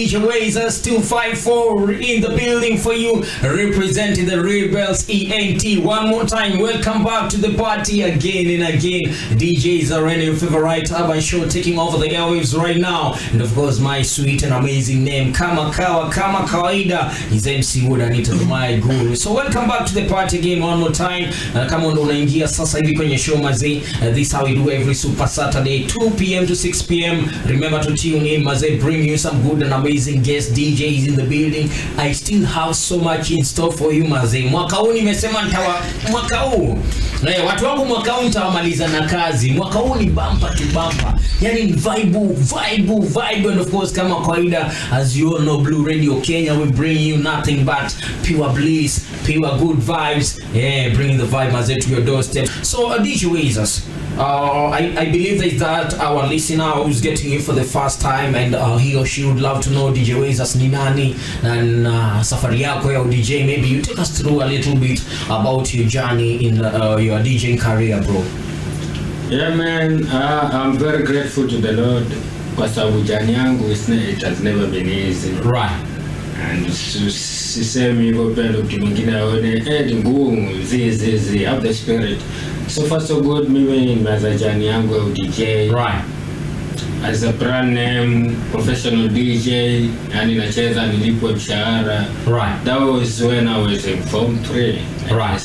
DJ Wazers 254 in the building for you, representing the Rebels ENT. One more time, welcome back to the party again and again. DJs are your favorite urban show taking over the airwaves right now. And of course, my sweet and amazing name, kama kawaida, is MC Wood Anita, my guru. So welcome back to the party again one more time. Kama ndo unaingia sasa hivi kwenye show mazee, this how we do every Super Saturday, 2 p.m. to 6 p.m. Remember to tune in mazee, bring you some good and amazing guest DJs in the building. I still have so much in store for you mazee. Mwaka huu nimesema mwaka huu watu wangu mwaka huu nitawamaliza na kazi. Mwaka huu ni bumper to bumper. Yani vibe and of course kama kawaida, as you all know, Blue Radio Kenya will bring you nothing but pure bliss, pure good vibes. Yeah, bringing the vibe mazee to your doorstep. So DJ Wazers, I believe that our listener who's getting you for the first time and he or she would love to know DJ Wazers ni nani and safari yako ya DJ. Maybe you take us through a little bit about your journey in your DJing career, bro. Yeah man, I'm very grateful to the Lord kwa sababu journey yangu it has never been easy. Right. And sisemi hivyo pendo mtu mwingine aone ni ngumu zi have the spirit. So far so good. Mimi nimeanza journey yangu ya DJ. Right. As a brand name professional DJ, yani nacheza nilipwe mshahara. Right. That was when I was in Form 3. Right.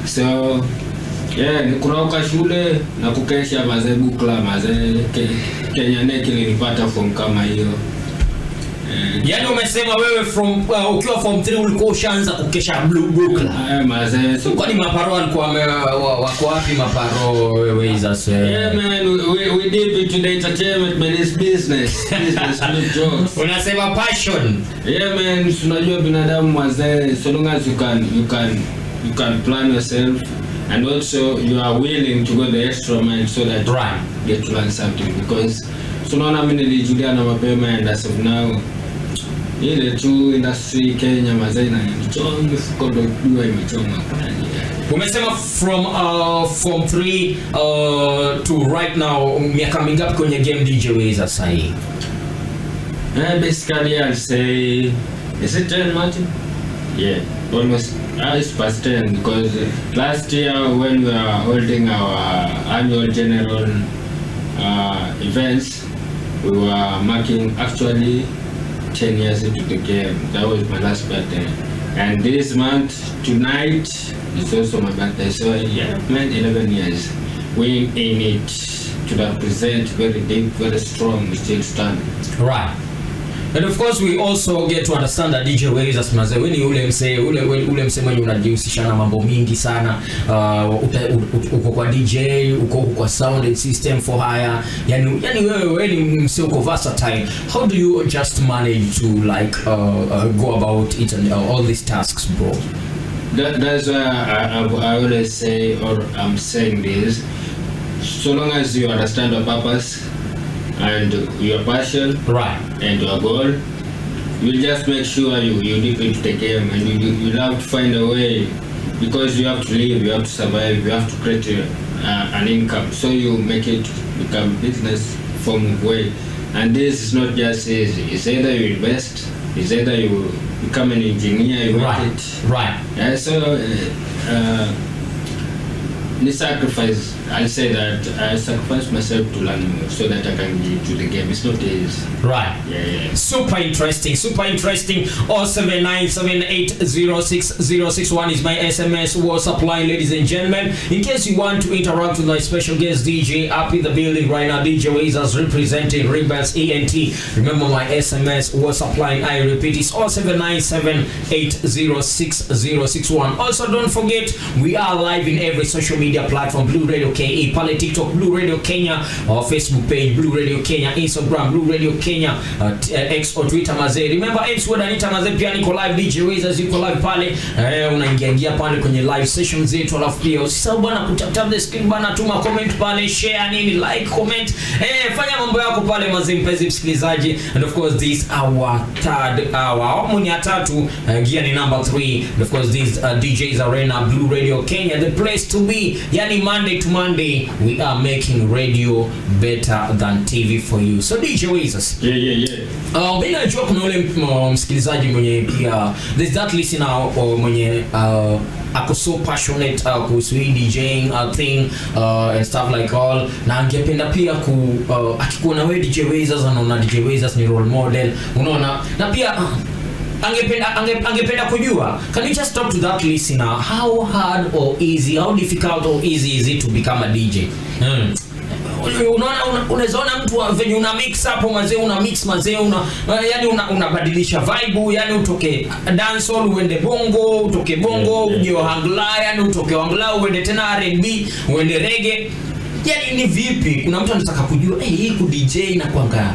So yeah, nikurauka shule na kukesha mazee bukla mazee Kenya Neki nilipata form kama hiyo. Yani umesema wewe from ukiwa form 3 ulikuwa ushaanza kukesha blue bukla. Mazee so kwa ni maparo walikuwa wako wapi maparo wewe Wazers? Yeah man, we deep into the entertainment man, it's business not jokes. Unasema passion. Yeah man, unajua binadamu mazee, so long as you can plan yourself and also you are willing to go the extra mile so that right. you get to learn something, because tunaona mimi nilijulia na mapema and as of now ile tu industry Kenya mazee na chongo mfuko ndo jua imechoma kwa nini. Umesema from 3 to right now, miaka mingapi kwenye game DJ Wazers sasa hivi? Basically I'll say, is it 10 Martin? Yeah, almost it's past 10, because last year when we were holding our annual general events, we were marking actually 10 years into the game. That was my last birthday. And this month, tonight, is also my birthday. So yeah, man, 11 years. We in it to represent very deep, very strong, we still stand. Right. And of course we also get to understand that DJ Wazers mazee, wewe ni ule msee mwenye unajihusisha na mambo mingi sana. Uko kwa DJ, uko kwa sound and system for hire. Yani wewe ni msee uko versatile. How do you just manage to like go about it and all these tasks, bro? That's why I always say, or I'm saying this, so long as you understand your purpose and your passion, right, and your goal, you just make sure you deep into the game, and you have to find a way, because you have to live, you have to survive, you have to create an income, so you make it become business form of way. And this is not just easy. It's either you invest, it's either you become an engineer, you right, make it right. So the sacrifice, I'll say that I sacrifice myself to learn more so that I can get to the game. It's not easy. Right. Yeah. Super interesting. 07978060061 is my SMS WhatsApp line, ladies and gentlemen. In case you want to interact with my special guest DJ up in the building right now, DJ Wazers representing Rebels ENT. Remember my SMS WhatsApp line, I repeat, it's 07978060061. Also don't forget, we are live in every social media platform, Blue Radio KE, pale TikTok Blue Radio Kenya, or Facebook page Blue Radio Kenya, Instagram Blue Radio Kenya, X or Twitter mazee. Remember MC Wood Anita mazee pia niko live, DJ Wazers yuko live pale. Unaingia pale kwenye live sessions zetu, alafu pia usisahau bana kutap the screen bana, tuma comment pale, share nini, like, comment. Fanya mambo yako pale mazee mpenzi msikilizaji. And of course this our third hour. Awamu ni ya tatu, gear ni number 3. And of course this DJs Arena Blue Radio Kenya, the place to be. Yani Monday to Monday we are making radio better than TV for you. So DJ Wizards. Yeah. Bila najua kuna ule msikilizaji mwenye pia there's that listener mwenye ako so passionate kuhusu DJing thing and stuff like all, na angependa pia akikuona wewe DJ Wizards, anaona DJ Wizards ni role model, unaona, na pia angependa kujua, can you just talk to that listener, how hard or easy, how difficult or easy is it to become a DJ? Unaona, unazoona mtu venye una mix hapo mazee, una mix mazee, yani unabadilisha vibe, yani utoke dancehall uende bongo, utoke bongo uje hangla, yani utoke hangla uende tena R&B, uende reggae. Yani ni vipi? Kuna mtu anataka kujua hii ku DJ na kwanga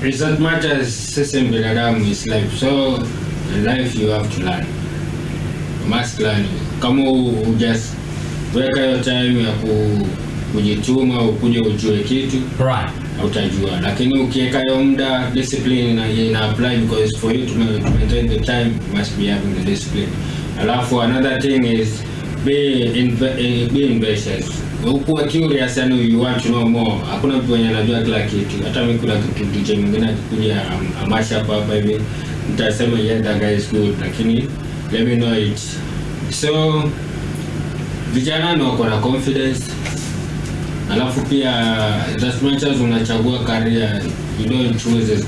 it's as much as system binadamu is life. So in life you have to learn. You must learn. Kama just weka your time ya kujituma ukuje ujue kitu, right, utajua. Lakini ukiweka hiyo muda, discipline ina apply, because for you to maintain the time you must be having the discipline. Alafu another thing is be ambitious. Ukuwa curious, and you want to know more. Hakuna mtu mwenye anajua kila kitu. Hata mimi kuna kitu DJ mwingine akikuja amash hapa hivi, nitasema yeah that guy is good, lakini let me know it. So vijana ndio wako na confidence. Alafu pia as much as unachagua career, you don't choose it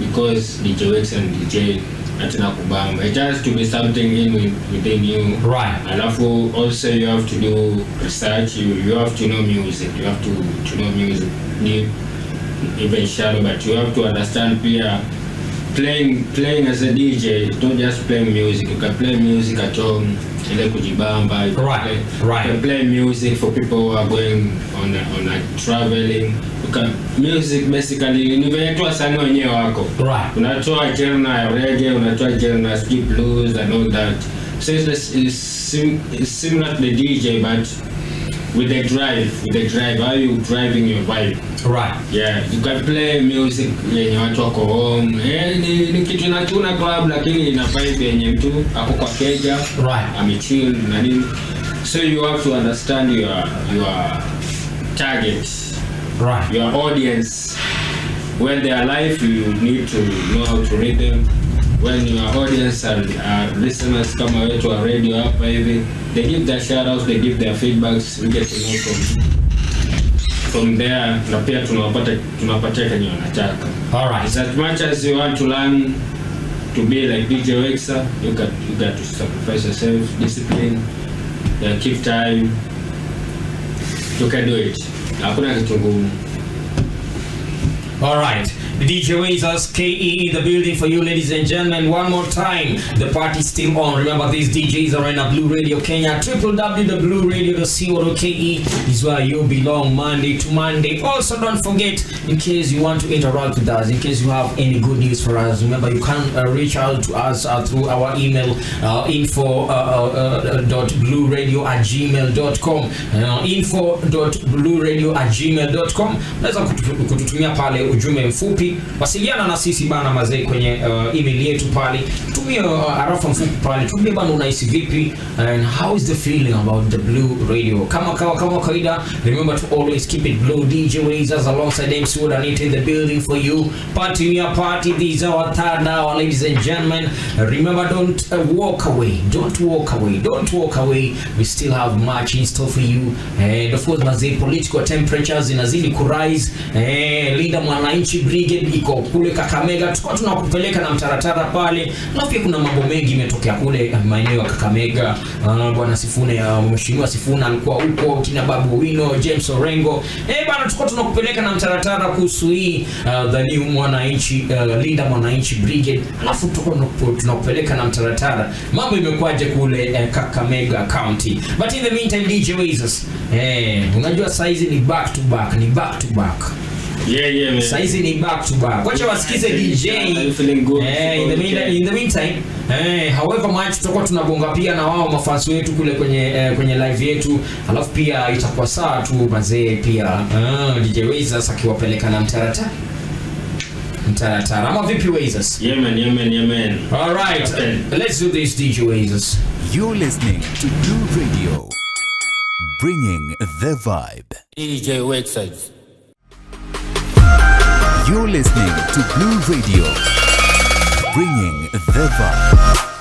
because DJ works and DJ atina kubamba. It has to be something within you. Right. Alafu also you have to do research. You have to know music. You have to know music deep, even shallow, but you have to understand pia playing as a DJ. Don't just play music. You can play music at home, ile kujibamba. You can play music for people who are going on a traveling. Music basically ni vile tu wasanii wenyewe wako. Right. Unatoa genre reggae, unatoa genre skip blues and all that. So it's similar to the DJ, but with the drive, how you driving your vibe. Right. Yeah, you can play music yenye watu wako home. Ni kitu na tuna club, lakini ina vibe yenye mtu ako kwa keja. Right. Amechill na nini. So you have to understand your target. Right. Your audience. When they are live, you need to know how to read them. When your audience are listeners kama wetu wa radio hapa hivi, they give their shoutouts, they give their feedbacks, we get to know from there, na pia tunapata kenye wanataka. All right. It's as much as you want to learn to be like DJ Wexa, you got to sacrifice yourself, discipline, keep time. You can do it. Hakuna kitu ngumu. All right. DJ Wizards, KE in the building for you, ladies and gentlemen. One more time, the party's still on. Remember, these DJs are in a Blue Radio Kenya. www.blueradio.co.ke is where you belong, Monday to Monday. Also, don't forget, in case you want to interact with us, in case you have any good news for us, remember you can reach out to us through our email, info.blueradio@gmail.com. info.blueradio@gmail.com. Unaweza kututumia pale ujumbe mfupi. Wasiliana na sisi bana mazee kwenye email yetu pale. Tumia arafa mfupi pale. Tumia bana unahisi vipi and how is the feeling about the Blue Radio. Kama kawaida, remember to always keep it blue. DJ Wizards alongside MC Wood and in the building for you. Party your party. This is our third hour, ladies and gentlemen. Remember, don't walk away. Don't walk away. Don't walk away. We still have much in store for you. And of course, mazee, political temperatures inazidi kurise. Linda Mwananchi Brigade iko kule Kakamega, tukao tunakupeleka na mtaratara pale. Na pia kuna mambo mengi imetokea kule maeneo ya Kakamega. Bwana Sifune, mheshimiwa Sifuna alikuwa huko, kina Babu Wino, James Orengo. Bwana, tukao tunakupeleka na mtaratara kuhusu hii the new Mwananchi Linda Mwananchi Brigade. Alafu tukao tunakupeleka na mtaratara mambo imekuaje kule Kakamega County. But in the meantime, DJ Wizards, unajua saizi ni back to back. Yeah, man. Saizi ni back to back. Wacha wasikize DJ. In the meantime, however much tutakuwa tunabonga pia na wao mafans wetu kule kwenye live yetu. Alafu pia itakuwa sawa tu mazee pia. DJ Wizards akiwapeleka na mtaratara. Mtaratara. Ama vipi Wazers? Yeah man. All right. Let's do this, DJ Wazers. You're listening to Blue Radio, bringing the vibe. DJ Wexers. You're listening to Blue Radio, bringing the vibe.